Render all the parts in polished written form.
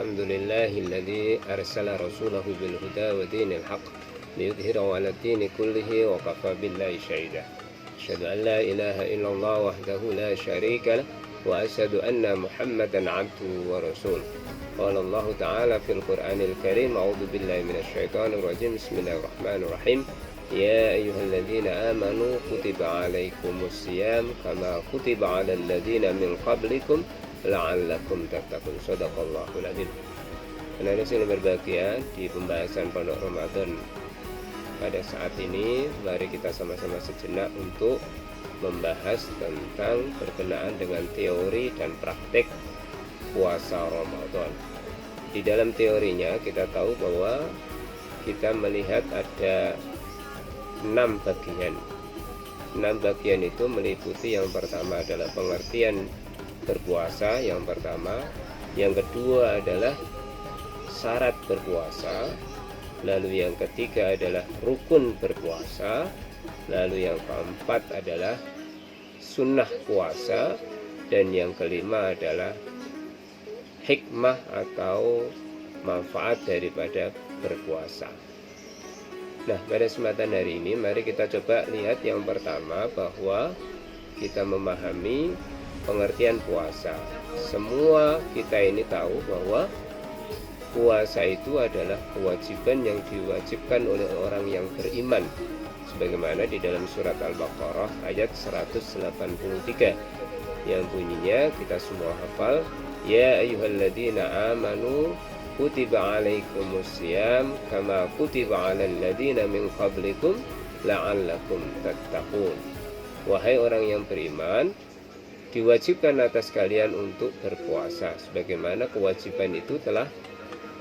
Alhamdulillahilladzi arsala rasulahu bil huda wa dinil haqq liyudhhirahu 'ala ad-dini kullihi wa kafa billahi shahida. Asyhadu an la ilaha illallah wahdahu la syarika lah wa asyhadu anna Muhammadan 'abduhu wa rasuluh. Qala Allah ta'ala fil Qur'anil Karim, a'udzu billahi minasy syaithanir rajim. Bismillahirrahmanirrahim. Ya ayyuhalladzina amanu kutiba 'alaikumus syiyam kama kutiba 'alal ladzina min qablikum la'allakum tattaqun. Shadaqallahul adzim. Anak-anak yang berbahagia, di pembahasan Pondok Ramadan pada saat ini, mari kita sama-sama sejenak untuk membahas tentang berkenaan dengan teori dan praktek puasa Ramadan. Di dalam teorinya kita tahu bahwa kita melihat ada 6 bagian. 6 bagian itu meliputi, yang pertama adalah pengertian berpuasa yang pertama, yang kedua adalah syarat berpuasa, lalu yang ketiga adalah rukun berpuasa, lalu yang keempat adalah sunnah puasa, dan yang kelima adalah hikmah atau manfaat daripada berpuasa. Nah, pada kesempatan hari ini mari kita coba lihat yang pertama, bahwa kita memahami pengertian puasa. Semua kita ini tahu bahwa puasa itu adalah kewajiban yang diwajibkan oleh orang yang beriman, sebagaimana di dalam surat Al-Baqarah ayat 183 yang bunyinya kita semua hafal, ya ayyuhalladzina amanu kutiba 'alaikumus syiyam kama kutiba 'alal ladzina min qablikum la'allakum tattaqun. Wahai orang yang beriman, diwajibkan atas kalian untuk berpuasa, sebagaimana kewajiban itu telah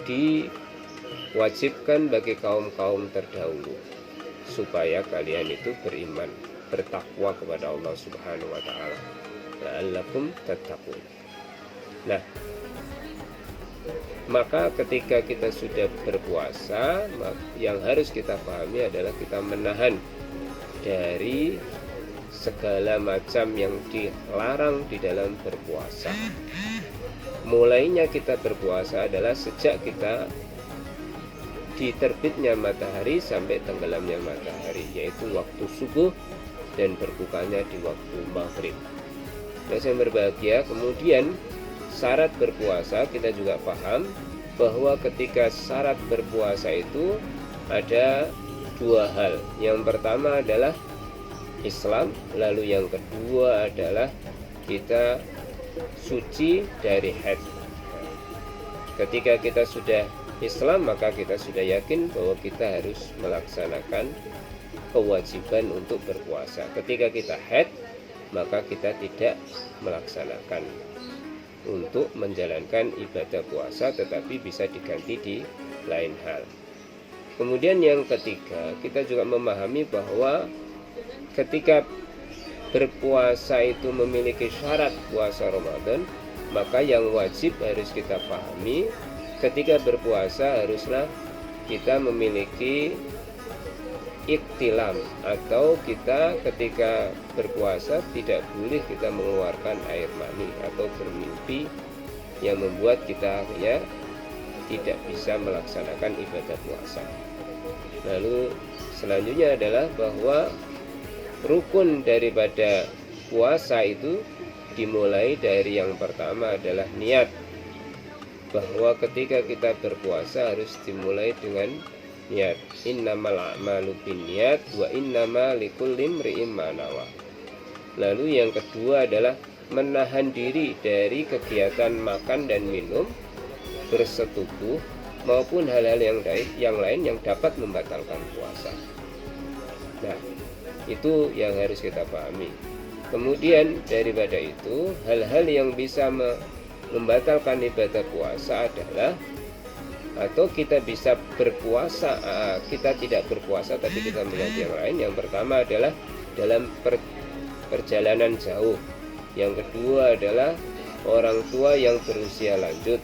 diwajibkan bagi kaum-kaum terdahulu, supaya kalian itu beriman, bertakwa kepada Allah Subhanahu wa taala. La'allakum tattaqun. Nah, maka ketika kita sudah berpuasa, yang harus kita pahami adalah kita menahan dari segala macam yang dilarang di dalam berpuasa. Mulainya kita berpuasa adalah sejak kita diterbitnya matahari sampai tenggelamnya matahari, yaitu waktu subuh, dan berbukanya di waktu maghrib. Nah, yang berbahagia, kemudian syarat berpuasa kita juga paham bahwa ketika syarat berpuasa itu ada 2 hal. Yang pertama adalah Islam, lalu yang kedua adalah kita suci dari haid. Ketika kita sudah Islam, maka kita sudah yakin bahwa kita harus melaksanakan kewajiban untuk berpuasa. Ketika kita haid, maka kita tidak melaksanakan untuk menjalankan ibadah puasa, tetapi bisa diganti di lain hal. Kemudian yang ketiga, kita juga memahami bahwa ketika berpuasa itu memiliki syarat puasa Ramadan, maka yang wajib harus kita pahami, ketika berpuasa haruslah kita memiliki iktilam, atau kita ketika berpuasa tidak boleh kita mengeluarkan air mani atau bermimpi yang membuat kita ya tidak bisa melaksanakan ibadah puasa. Lalu selanjutnya adalah bahwa rukun daripada puasa itu dimulai dari yang pertama adalah niat, bahwa ketika kita berpuasa harus dimulai dengan niat. Innamal a'malu binniyat wa innama likulli imri'in ma nawa. Lalu yang kedua adalah menahan diri dari kegiatan makan dan minum, bersetubuh, maupun hal-hal yang lain yang dapat membatalkan puasa. Nah, itu yang harus kita pahami. Kemudian daripada itu, hal-hal yang bisa membatalkan ibadah puasa adalah, atau kita bisa berpuasa, kita tidak berpuasa tapi kita melihat yang lain. Yang pertama adalah dalam perjalanan jauh. Yang kedua adalah orang tua yang berusia lanjut.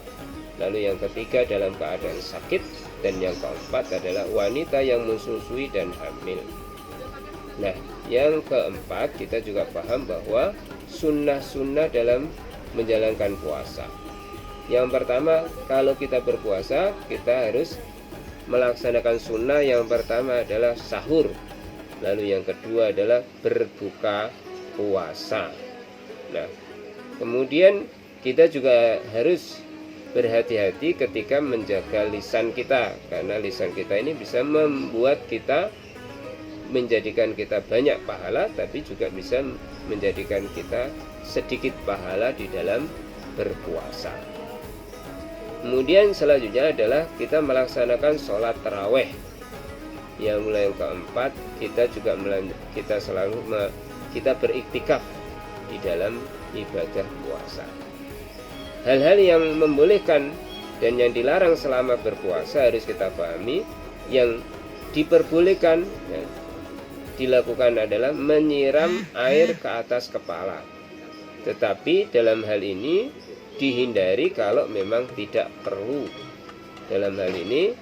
Lalu yang ketiga dalam keadaan sakit. Dan yang keempat adalah wanita yang menyusui dan hamil. Nah, yang keempat kita juga paham bahwa sunnah-sunnah dalam menjalankan puasa. Yang pertama, kalau kita berpuasa, kita harus melaksanakan sunnah. Yang pertama adalah sahur. Lalu yang kedua adalah berbuka puasa. Nah, kemudian kita juga harus berhati-hati ketika menjaga lisan kita, karena lisan kita ini bisa membuat kita, menjadikan kita banyak pahala, tapi juga bisa menjadikan kita sedikit pahala di dalam berpuasa. Kemudian selanjutnya adalah kita melaksanakan sholat taraweh. Yang mulai yang keempat, kita beriktikaf di dalam ibadah puasa. Hal-hal yang membolehkan dan yang dilarang selama berpuasa harus kita pahami. Yang diperbolehkan dilakukan adalah menyiram air ke atas kepala. Tetapi dalam hal ini dihindari kalau memang tidak perlu. Dalam hal ini,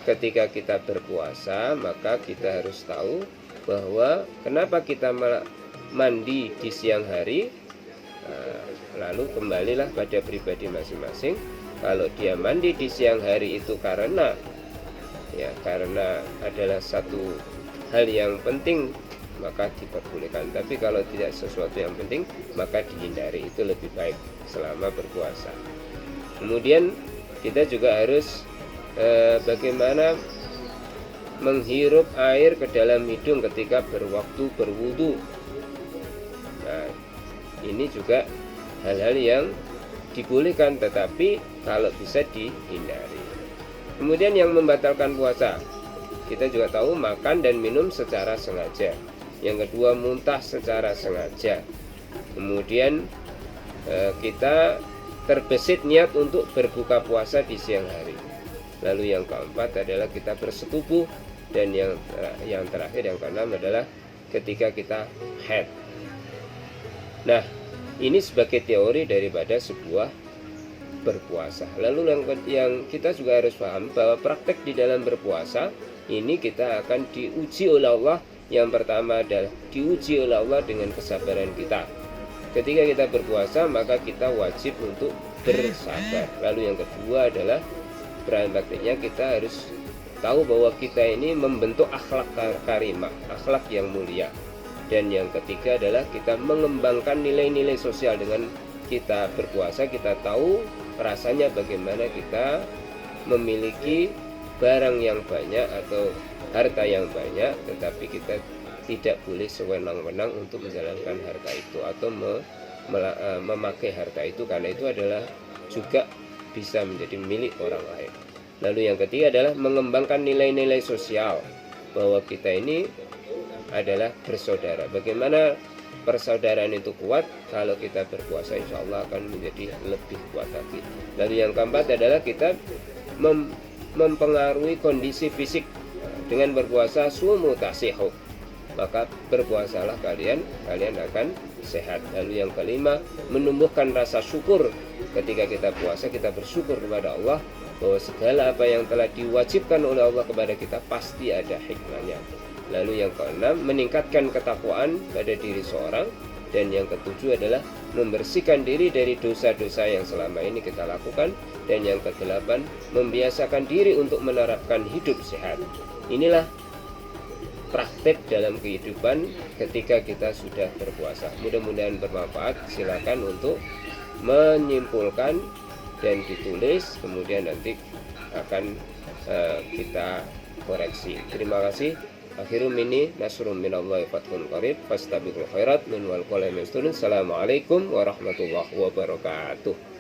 ketika kita berpuasa, maka kita harus tahu bahwa kenapa kita mandi di siang hari. Lalu kembalilah pada pribadi masing-masing. Kalau dia mandi di siang hari itu karena adalah satu hal yang penting, maka diperbolehkan. Tapi kalau tidak sesuatu yang penting, maka dihindari. Itu lebih baik selama berpuasa. Kemudian kita juga harus bagaimana menghirup air ke dalam hidung ketika berwaktu berwudu. Nah, ini juga hal-hal yang dibolehkan, tetapi kalau bisa dihindari. Kemudian yang membatalkan puasa, kita juga tahu makan dan minum secara sengaja. Yang kedua, muntah secara sengaja. Kemudian kita terbesit niat untuk berbuka puasa di siang hari. Lalu yang keempat adalah kita bersetubuh. Dan yang terakhir, yang keenam adalah ketika kita haid. Nah, ini sebagai teori daripada sebuah berpuasa. Lalu yang kita juga harus paham bahwa praktek di dalam berpuasa ini kita akan diuji oleh Allah. Yang pertama adalah diuji oleh Allah dengan kesabaran kita. Ketika kita berpuasa, maka kita wajib untuk bersabar. Lalu yang kedua adalah prakteknya kita harus tahu bahwa kita ini membentuk akhlak karimah, akhlak yang mulia. Dan yang ketiga adalah kita mengembangkan nilai-nilai sosial. Dengan kita berpuasa, kita tahu rasanya bagaimana kita memiliki barang yang banyak atau harta yang banyak, tetapi kita tidak boleh sewenang-wenang untuk menjalankan harta itu atau memakai harta itu, karena itu adalah juga bisa menjadi milik orang lain. Lalu yang ketiga adalah mengembangkan nilai-nilai sosial, bahwa kita ini adalah bersaudara. Bagaimana persaudaraan itu kuat? Kalau kita berpuasa, insya Allah akan menjadi lebih kuat lagi. Lalu yang keempat adalah kita mempengaruhi kondisi fisik. Dengan berpuasa, sumu tasihu, maka berpuasalah kalian akan sehat. Lalu yang kelima, menumbuhkan rasa syukur. Ketika kita puasa, kita bersyukur kepada Allah bahwa segala apa yang telah diwajibkan oleh Allah kepada kita pasti ada hikmahnya. Lalu yang keenam, meningkatkan ketakwaan pada diri seorang. Dan yang ketujuh adalah membersihkan diri dari dosa-dosa yang selama ini kita lakukan. Dan yang kedelapan, membiasakan diri untuk menerapkan hidup sehat. Inilah praktek dalam kehidupan ketika kita sudah berpuasa. Mudah-mudahan bermanfaat. Silakan untuk menyimpulkan dan ditulis, kemudian nanti akan kita koreksi. Terima kasih. Akhiru minni nasrun minallahi fathun qarib fastabiqul khairat min wal qalam yasturun. Assalamualaikum warahmatullahi wabarakatuh.